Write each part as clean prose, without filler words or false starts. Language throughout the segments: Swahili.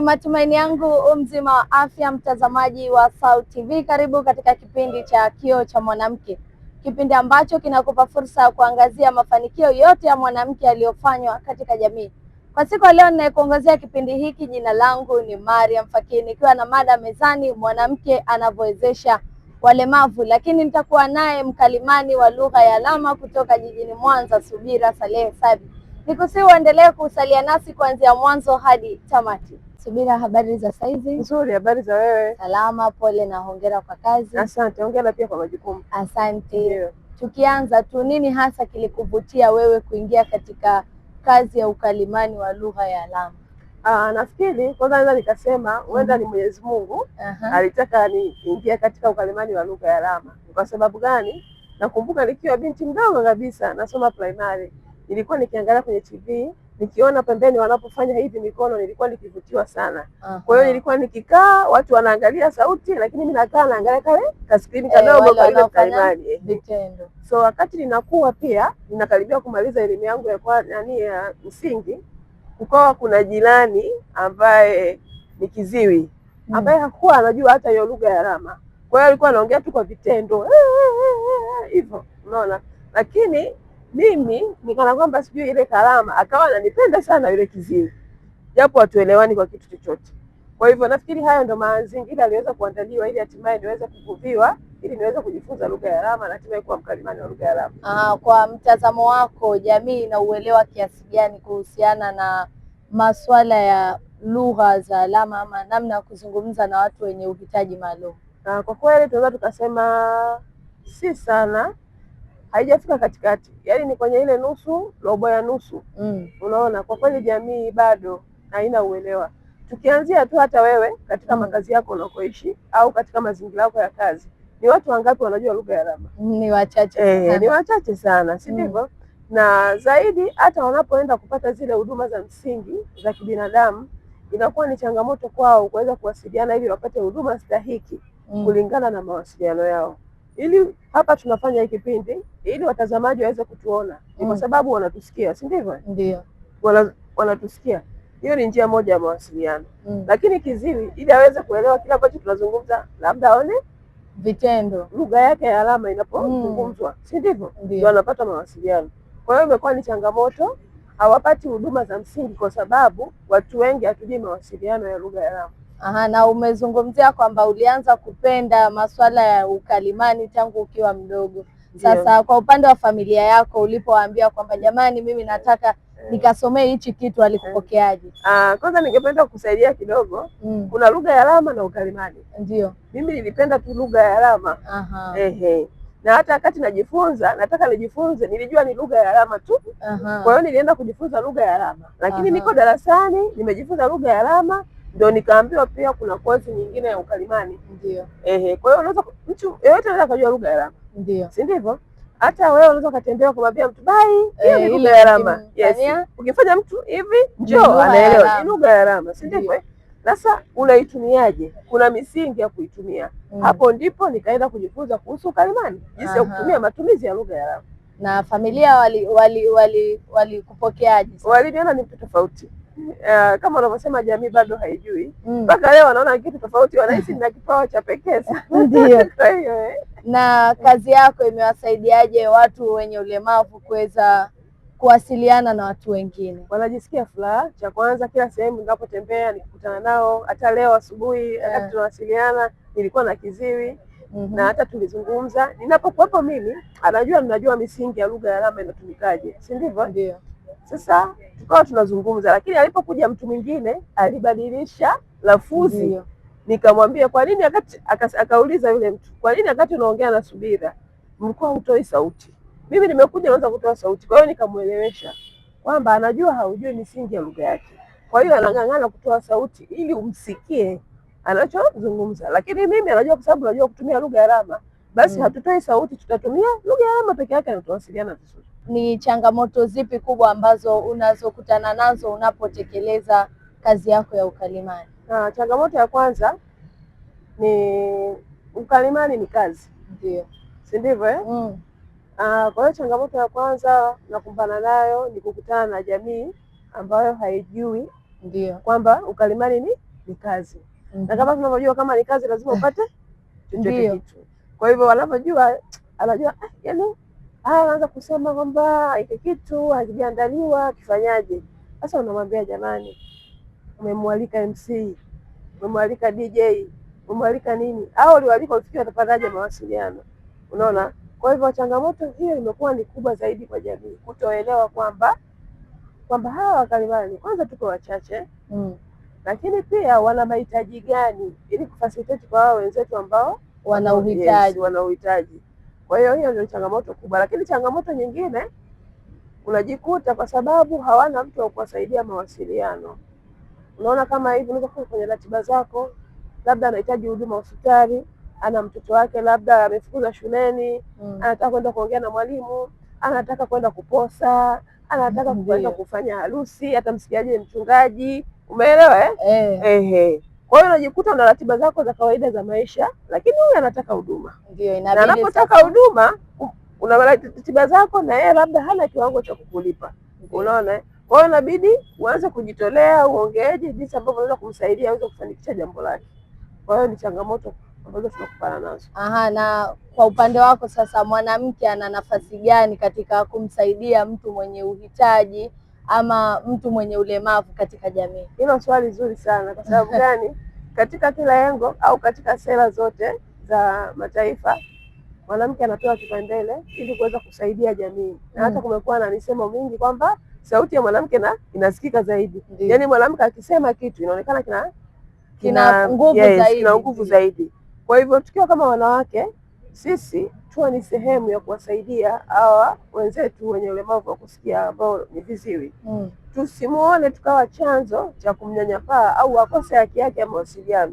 matumaini yangu mzima wa afya, mtazamaji wa SAUT TV. Karibu katika kipindi cha Kioo cha Mwanamke, kipindi ambacho kinakupa fursa ya kuangazia mafanikio yote ya mwanamke aliyofanywa katika jamii. Kwa siku leo ninayekuongozea kipindi hiki, jina langu ni Mariam Fakii, nikiwa na mada mezani, mwanamke anavyowezesha walemavu. Lakini nitakuwa naye mkalimani wa lugha ya alama kutoka jijini Mwanza, Subira Saleh Sabi. Nikusihi uendelee kusalia nasi kuanzia mwanzo hadi tamati. Subira, habari za saizi? Nzuri, habari za wewe? Salama, pole na hongera kwa kazi. Asante, hongera pia kwa majukumu. Asante. Ndiyo. Tukianza tu, nini hasa kilikuvutia wewe kuingia katika kazi ya ukalimani wa lugha ya alama? Nafikiri kwanza naweza nikasema huenda ni Mwenyezi Mungu alitaka niingie katika ukalimani wa lugha ya alama. Kwa sababu gani? Nakumbuka nikiwa binti mdogo kabisa nasoma primary, nilikuwa nikiangalia kwenye TV, nikiona pembeni wanapofanya hivi mikono, nilikuwa nikivutiwa sana. Kwa hiyo nilikuwa nikikaa, watu wanaangalia sauti, lakini mimi nakaa naangalia kale kaskrini kadogo kwa ile primary vitendo. So wakati ninakuwa pia ninakaribia kumaliza elimu yangu ya msingi, kukawa kuna jirani ambaye ni kiziwi, ambaye hakuwa anajua hata hiyo lugha ya alama. Kwa hiyo alikuwa anaongea tu kwa vitendo hivyo, unaona. Lakini mimi nikana kwamba sijui ile kalama, akawa ananipenda sana yule kiziwi, japo hatuelewani kwa kitu chochote. Kwa hivyo nafikiri haya ndo mazingira aliweza kuandaliwa ili hatimaye niweze kuvuviwa, ili niweze kujifunza lugha ya alama na hatimaye kuwa mkalimani wa lugha ya alama. Kwa mtazamo wako, jamii ina uelewa kiasi gani kuhusiana na masuala ya lugha za alama ama namna ya kuzungumza na watu wenye uhitaji maalum? Kwa kweli tunaweza tukasema si sana, haijafika katikati, yaani ni kwenye ile nusu robo ya nusu. Unaona, kwa kweli jamii bado haina uelewa. Tukianzia tu hata wewe katika makazi yako unakoishi au katika mazingira yako ya kazi, ni watu wangapi wanajua lugha ya alama? Ni wachache sana. Ni wachache sana, si ndivyo? Na zaidi hata wanapoenda kupata zile huduma za msingi za kibinadamu, inakuwa ni changamoto kwao kuweza kuwasiliana ili wapate huduma stahiki kulingana na mawasiliano yao. Ili hapa tunafanya hiki kipindi ili watazamaji waweze kutuona, ni kwa sababu wanatusikia, si ndivyo? Ndio. Wanatusikia. Hiyo ni njia moja ya mawasiliano. Lakini kiziwi ili aweze kuelewa kila ambacho tunazungumza, labda aone vitendo, lugha yake ya alama inapozungumzwa, si ndivyo? Ndio anapata mawasiliano. Kwa hiyo imekuwa ni changamoto, hawapati huduma za msingi kwa sababu watu wengi hatujui mawasiliano ya lugha ya alama. Na umezungumzia kwamba ulianza kupenda masuala ya ukalimani tangu ukiwa mdogo. Sasa kwa upande wa familia yako, ulipowaambia kwamba jamani, mimi nataka nikasomee hichi kitu, alikupokeaje? Kwanza ningependa kusaidia kidogo. Kuna lugha ya alama na ukalimani. Ndio. Mimi nilipenda tu lugha ya alama. Na hata wakati najifunza, nataka nijifunze, nilijua ni lugha ya alama tu. Kwa hiyo nilienda kujifunza lugha ya alama. Lakini niko darasani, nimejifunza lugha ya alama, ndio nikaambiwa pia kuna kozi nyingine ya ukalimani. Ndio. Kwa hiyo unaweza mtu yeyote anaweza kujua lugha ya alama. Ndio. Si ndivyo? Hata wewe unaweza kutembea kumwambia mtu bai, hiyo ni lugha ya alama. Ukifanya mtu hivi, njoo, anaelewa ni lugha ya alama, si ndivyo? Sasa unaitumiaje? Kuna misingi ya kuitumia. Hapo ndipo nikaenda kujifunza kuhusu ukalimani, jinsi ya kutumia matumizi ya lugha ya alama. Na familia walikupokeaje? Waliniona ni mtu tofauti. Kama unavyosema jamii bado haijui. Mpaka leo wanaona kitu tofauti, wanahisi nina kipawa cha pekee sana. Ndio. Na kazi yako imewasaidiaje watu wenye ulemavu kuweza kuwasiliana na watu wengine? Wanajisikia furaha. Cha kwanza, kila sehemu ninapotembea nikikutana nao, hata leo asubuhi wakati tunawasiliana nilikuwa na kiziwi na hata tulizungumza. Ninapokuwepo mimi, ninajua misingi ya lugha ya alama inatumikaje, si ndivyo? Ndio. Sasa tukawa tunazungumza, lakini alipokuja mtu mwingine alibadilisha lafudhi. Nikamwambia kwa nini, akauliza yule mtu, kwa nini wakati unaongea na Subira mlikuwa hutoi sauti? Mimi nimekuja naanza kutoa sauti. Kwa hiyo nikamuelewesha kwamba anajua haujui misingi ya lugha yake. Kwa hiyo anang'ang'ana kutoa sauti ili umsikie anachozungumza. Lakini mimi anajua kwa sababu najua kutumia lugha ya alama, basi hatutoi sauti, tutatumia lugha ya alama peke yake na tutawasiliana vizuri. Ni changamoto zipi kubwa ambazo unazokutana nazo unapotekeleza kazi yako ya ukalimani? Changamoto ya kwanza ni ukalimani ni kazi. Ndio. Si ndivyo? Kwa hiyo changamoto ya kwanza nakumbana nayo ni kukutana na jamii ambayo haijui kwamba ukalimani ni kazi. Na kama tunavyojua kama ni kazi lazima upate chochote kitu. Kwa hivyo wanapojua anajua yani anaanza kusema kwamba hiki kitu hakijaandaliwa kifanyaje. Sasa unamwambia jamani, umemwalika MC, umemwalika DJ, umemwalika nini? Au uliwalika ufikie watapandaje mawasiliano? Unaona? Kwa hivyo changamoto hiyo imekuwa ni kubwa zaidi kwa jamii, kutoelewa kwamba hawa wakalimani kwanza tuko wachache lakini pia wana mahitaji gani ili kufacilitate kwa wao wenzetu ambao wana uhitaji. Kwa hiyo ndio changamoto kubwa, lakini changamoto nyingine unajikuta kwa sababu hawana mtu wa kuwasaidia mawasiliano. Unaona kama hivi unaweza kuwa kwenye ratiba zako, labda anahitaji huduma hospitali, ana mtoto wake labda amefukuzwa shuleni, anataka kwenda kuongea na mwalimu, anataka kwenda kuposa, anataka kwenda kufanya harusi, atamsikiaje mchungaji? Umeelewa Kwa hiyo unajikuta una ratiba zako za kawaida za maisha, lakini huyu anataka huduma. Ndio inabidi. Na anapotaka huduma una ratiba zako na yeye labda hana kiwango cha kukulipa. Unaona? Kwa hiyo inabidi uanze kujitolea, uongeeje jinsi ambavyo unaweza kumsaidia aweze kufanikisha jambo lake. Kwa hiyo ni changamoto ambazo tunakutana nazo. Na kwa upande wako sasa, mwanamke ana nafasi gani katika kumsaidia mtu mwenye uhitaji ama mtu mwenye ulemavu katika jamii? Hilo swali zuri sana. Kwa sababu gani? Katika kila engo au katika sera zote za mataifa mwanamke anapewa kipaumbele ili kuweza kusaidia jamii. Na hata kumekuwa na misemo mingi kwamba sauti ya mwanamke inasikika zaidi. Yaani mwanamke akisema kitu inaonekana kina nguvu zaidi. Kwa hivyo tukiwa kama wanawake, sisi tuwe ni sehemu ya kuwasaidia hawa wenzetu wenye ulemavu wa kusikia ambao ni viziwi. Tusimuone tukawa chanzo cha kumnyanyapaa au akose haki yake ya mawasiliano.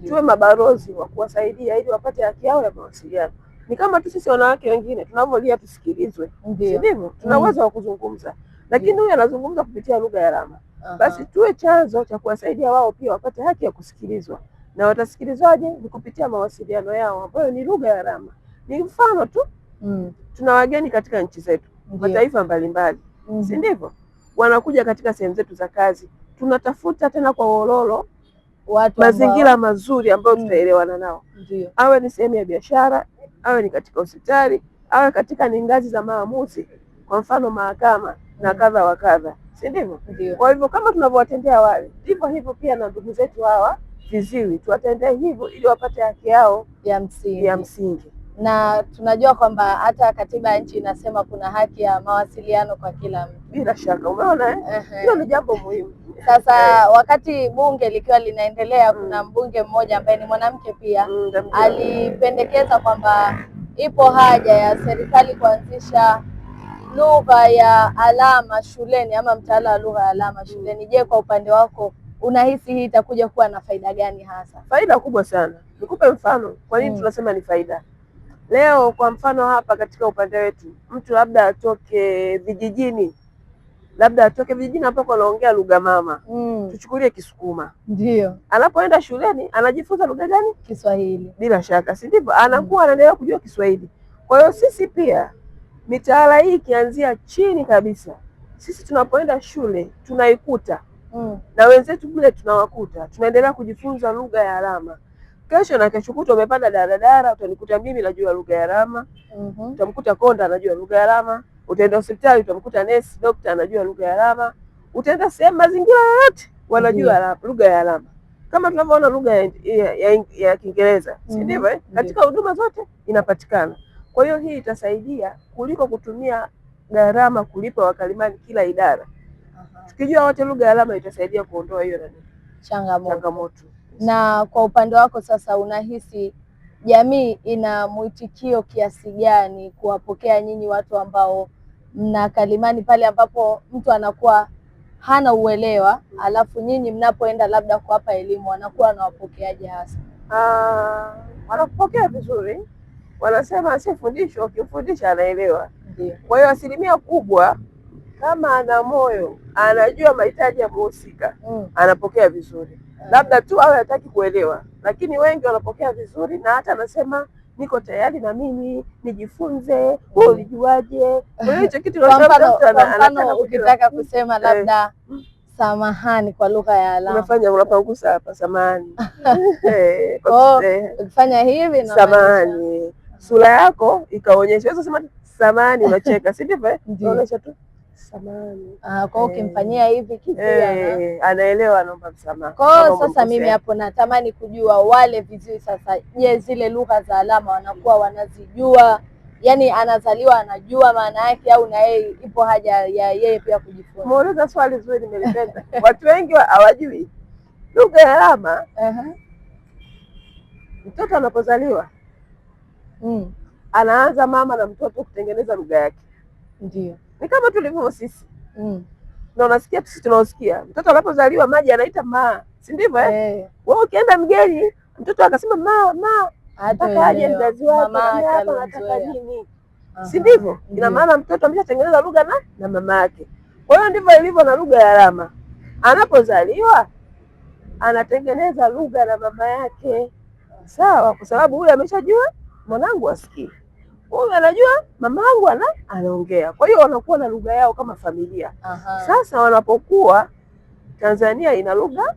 Tuwe mabalozi wa kuwasaidia ili wapate haki yao ya mawasiliano. Ni kama tu sisi wanawake wengine tunavyolia tusikilizwe. Ndivyo? Tuna uwezo wa kuzungumza. Lakini huyu anazungumza kupitia lugha ya alama. Basi tuwe chanzo cha kuwasaidia wao pia wapate haki ya kusikilizwa. Na watasikilizwaje? Ni kupitia mawasiliano yao ambayo ni lugha ya alama. Ni mfano tu. Tuna wageni katika nchi zetu, mataifa mbalimbali. Si ndivyo? Wanakuja katika sehemu zetu za kazi. Tunatafuta tena kwa wololo watu mazingira mazuri ambayo tutaelewana nao. Awe ni sehemu ya biashara, awe ni katika hospitali, awe katika ni ngazi za maamuzi, kwa mfano mahakama na kadha wa kadha. Si ndivyo? Kwa hivyo kama tunavyowatendea wale, ndivyo hivyo pia na ndugu zetu hawa viziwi tuwatendee hivyo ili wapate haki yao ya msingi. Na tunajua kwamba hata katiba ya nchi inasema kuna haki ya mawasiliano kwa kila mtu. Bila shaka, umeona hilo ni jambo muhimu. Sasa wakati bunge likiwa linaendelea, kuna mbunge mmoja ambaye ni mwanamke pia alipendekeza kwamba ipo haja ya serikali kuanzisha lugha ya alama shuleni ama mtaala wa lugha ya alama shuleni. Je, kwa upande wako unahisi hii itakuja kuwa na faida gani hasa? Faida kubwa sana. Nikupe mfano kwa nini tunasema ni faida. Leo kwa mfano hapa katika upande wetu, mtu labda atoke vijijini, hapo anaongea lugha mama. Tuchukulie Kisukuma. Ndio. Anapoenda shuleni anajifunza lugha gani? Kiswahili. Bila shaka, si ndivyo? Anakuwa anaendelea kujua Kiswahili. Kwa hiyo sisi pia mitaala hii ikianzia chini kabisa, sisi tunapoenda shule tunaikuta na wenzetu kule tunawakuta, tunaendelea kujifunza lugha ya alama. Kesho na kesho kutwa umepanda daradara, utanikuta mimi najua lugha ya alama. Utamkuta konda anajua lugha ya alama. Utaenda hospitali utamkuta nesi, dokta anajua lugha ya alama. Utaenda sehemu mazingira yote wanajua lugha ya alama. Kama tunavyoona lugha ya Kiingereza, si ndivyo? Katika huduma zote inapatikana. Kwa hiyo hii itasaidia kuliko kutumia gharama kulipa wakalimani kila idara. Tukijua wote lugha ya alama itasaidia kuondoa hiyo changamoto. Na kwa upande wako sasa, unahisi jamii ina mwitikio kiasi gani kuwapokea nyinyi watu ambao mna kalimani pale ambapo mtu anakuwa hana uelewa, alafu nyinyi mnapoenda labda kuwapa elimu wanakuwa wanawapokeaje hasa? Wanapokea vizuri. Wanasema asifundishwe, ukifundisha anaelewa. Kwa hiyo asilimia kubwa kama ana moyo, anajua mahitaji ya mhusika, anapokea vizuri. Labda tu awe hataki kuelewa, lakini wengi wanapokea vizuri na hata anasema niko tayari na mimi nijifunze, wewe ulijuaje? Kwa hiyo hicho kitu kwa mfano ukitaka kusema labda samahani kwa lugha ya alama. Unapangusa hapa samahani. Ukifanya hivi na samahani, sura yako ikaonyesha. Wewe sema samahani, unacheka, si ndivyo? Unaonyesha tu samahani. Kwa hiyo ukimfanyia hivi anaelewa, anaomba msamaha. Kwa hiyo sasa mimi hapo natamani kujua wale viziwi sasa, je, zile lugha za alama wanakuwa wanazijua? Yaani anazaliwa anajua maana yake, au na yeye ipo haja ya yeye pia kujifunza? Muuliza swali zuri, nimelipenda. Watu wengi hawajui lugha ya alama. Mtoto anapozaliwa anaanza mama na mtoto kutengeneza lugha yake. Ndio. Ni kama tulivyo sisi. Na unasikia sisi tunaosikia. Mtoto anapozaliwa maji anaita ma, si ndivyo Wewe ukienda mgeni mtoto akasema ma, ataka aje mzazi wake hapa anataka nini? Si ndivyo? Ina maana mtoto ameshatengeneza lugha na mama yake. Kwa hiyo ndivyo ilivyo na lugha ya alama. Anapozaliwa anatengeneza lugha na mama yake. Sawa, kwa sababu huyu ameshajua mwanangu asikii. Huyu anajua mamangu anaongea. Kwa hiyo wanakuwa na lugha yao kama familia. Sasa wanapokuwa, Tanzania ina lugha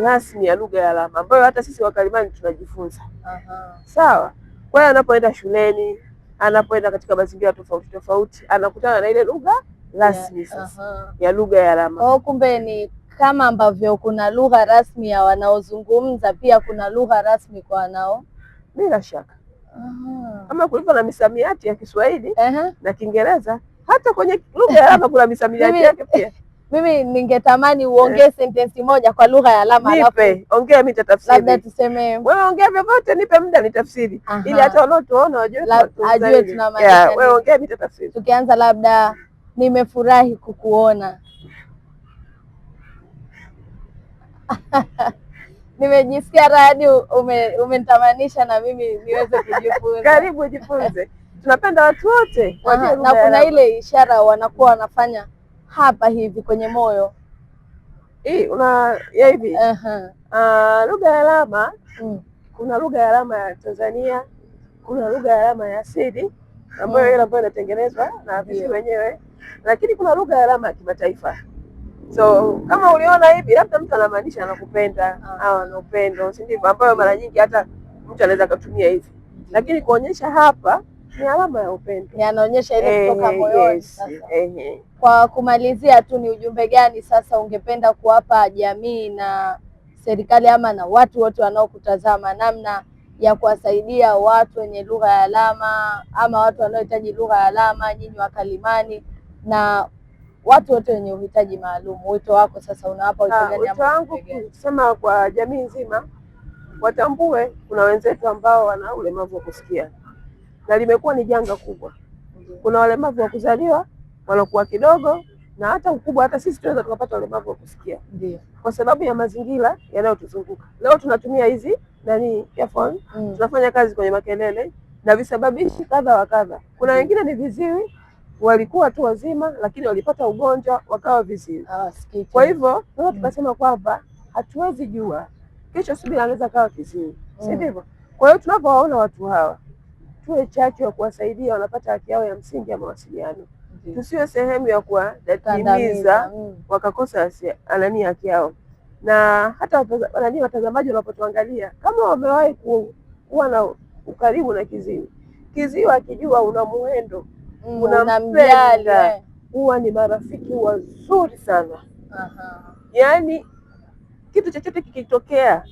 rasmi ya lugha ya alama ambayo hata sisi wakalimani tunajifunza. Sawa. Kwa hiyo anapoenda shuleni, anapoenda katika mazingira tofauti tofauti, anakutana na ile lugha rasmi sasa ya lugha ya alama. Kumbe ni kama ambavyo kuna lugha rasmi ya wanaozungumza, pia kuna lugha rasmi kwa wanao. Bila shaka. Kama kulivyo na misamiati ya Kiswahili na Kiingereza, hata kwenye lugha ya alama kuna misamiati yake pia. Mimi ningetamani uongee sentensi moja kwa lugha ya alama. Nipe, ongea, mimi nitatafsiri. Labda tuseme wewe ongea vyovyote, nipe muda nitafsiri ili hata wanaotuona ajue tunamaanisha. Wewe ongea, mimi nitatafsiri. Tukianza labda, nimefurahi kukuona. Nimejisikia radi, umenitamanisha na mimi niweze kujifunza. Karibu jifunze. Tunapenda watu wote wajue lugha. Na kuna ile ishara wanakuwa wanafanya hapa hivi kwenye moyo. Hivi. Lugha ya alama, kuna lugha ya alama ya Tanzania, kuna lugha ya alama ya asili ambayo ile ambayo inatengenezwa na viziwi wenyewe, lakini kuna lugha ya alama ya kimataifa. So kama uliona hivi, labda mtu anamaanisha anakupenda au ana upendo, si ndivyo? Ambayo mara nyingi hata mtu anaweza kutumia hivi, lakini kuonyesha hapa ni alama ya upendo, yanaonyesha ile kutoka moyoni. Sasa kwa kumalizia tu, ni ujumbe gani sasa ungependa kuwapa jamii na serikali ama na watu wote wanaokutazama, namna ya kuwasaidia watu wenye lugha ya alama ama watu wanaohitaji lugha ya alama, nyinyi wakalimani na watu wote wenye uhitaji maalum? Wito wako sasa unawapa wito gani? Wito wangu kusema kwa jamii nzima watambue kuna wenzetu ambao wana ulemavu wa kusikia, na limekuwa ni janga kubwa. Kuna walemavu wa kuzaliwa wanakuwa kidogo, na hata ukubwa, hata sisi tunaweza tukapata ulemavu wa kusikia. Kwa sababu ya mazingira yanayotuzunguka. Leo tunatumia hizi earphone, tunafanya kazi kwenye makelele na visababishi kadha wa kadha. Kuna wengine ni viziwi, walikuwa tu wazima lakini walipata ugonjwa wakawa viziwi. Kwa hivyo tukasema kwamba hatuwezi jua kesho subiri anaweza kawa kiziwi, si ndivyo? Kwa hiyo tunapowaona watu hawa, tuwe chachu ya kuwasaidia, wanapata haki yao ya msingi ya mawasiliano. Tusiwe sehemu ya kuwadidimiza wakakosa haki yao. Na hata watazamaji wanapotuangalia, kama wamewahi kuwa na ukaribu na kiziwi, kiziwi akijua una muendo, unampenda, huwa ni marafiki wazuri sana. Yaani kitu chochote kikitokea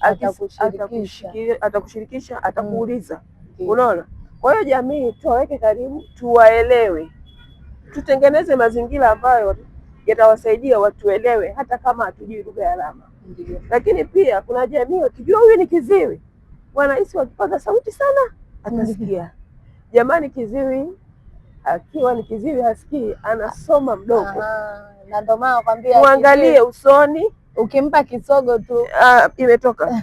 atakushirikisha, atakuuliza. Unaona? Kwa hiyo jamii tuwaweke karibu, tuwaelewe, tutengeneze mazingira ambayo yatawasaidia watuelewe hata kama hatujui lugha ya alama. Lakini pia kuna jamii wakijua huyu ni kiziwi, wanahisi wakipaza sauti sana atasikia. Jamani, kiziwi akiwa ni kiziwi hasikii, anasoma mdomo. Na ndio maana nakwambia muangalie usoni, ukimpa kisogo tu imetoka.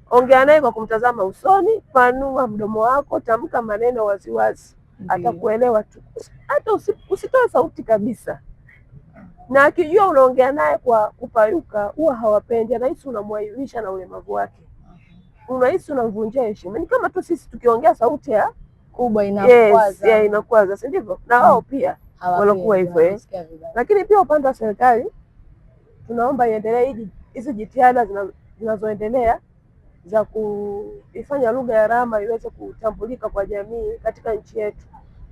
Ongea naye kwa kumtazama usoni, panua mdomo wako, tamka maneno waziwazi, atakuelewa tu. Hata usitoe sauti kabisa. Na akijua unaongea naye kwa kupayuka, huwa hawapendi, anahisi unamwailisha na ulemavu wake. Unahisi unamvunjia heshima. Ni kama tu sisi tukiongea sauti ya kubwa inakwaza. Inakwaza, si ndivyo? Na wao pia wanakuwa hivyo. Lakini pia upande wa serikali tunaomba iendelee hizi jitihada zinazoendelea za kuifanya lugha ya alama iweze kutambulika kwa jamii katika nchi yetu.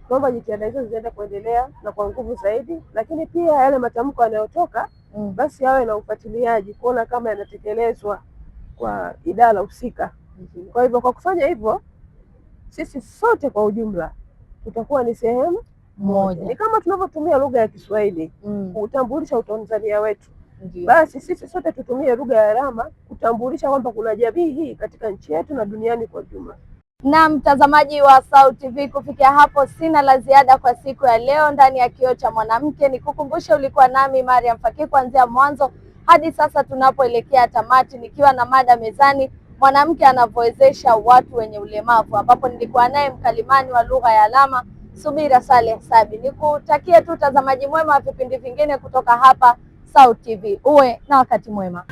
Tunaomba jitihada hizo ziende kuendelea na kwa nguvu zaidi, lakini pia yale matamko yanayotoka basi yawe na ufuatiliaji kuona kama yanatekelezwa kwa idara husika. Kwa hivyo kwa kufanya hivyo, sisi sote kwa ujumla tutakuwa ni sehemu moja. Ni kama tunavyotumia lugha ya Kiswahili kutambulisha utanzania wetu. Basi sisi sote tutumie lugha ya alama kutambulisha kwamba kuna jamii hii katika nchi yetu na duniani kwa jumla. Na mtazamaji wa SAUT TV, kufikia hapo sina la ziada kwa siku ya leo ndani ya Kioo cha Mwanamke. Nikukumbushe ulikuwa nami Mariam Fakii kuanzia mwanzo hadi sasa tunapoelekea tamati, nikiwa na mada mezani, mwanamke anavyowezesha watu wenye ulemavu, ambapo nilikuwa naye mkalimani wa lugha ya alama Subira Saleh Sabi. Nikutakie tu utazamaji mwema wa vipindi vingine kutoka hapa SAUT TV. Uwe na wakati mwema.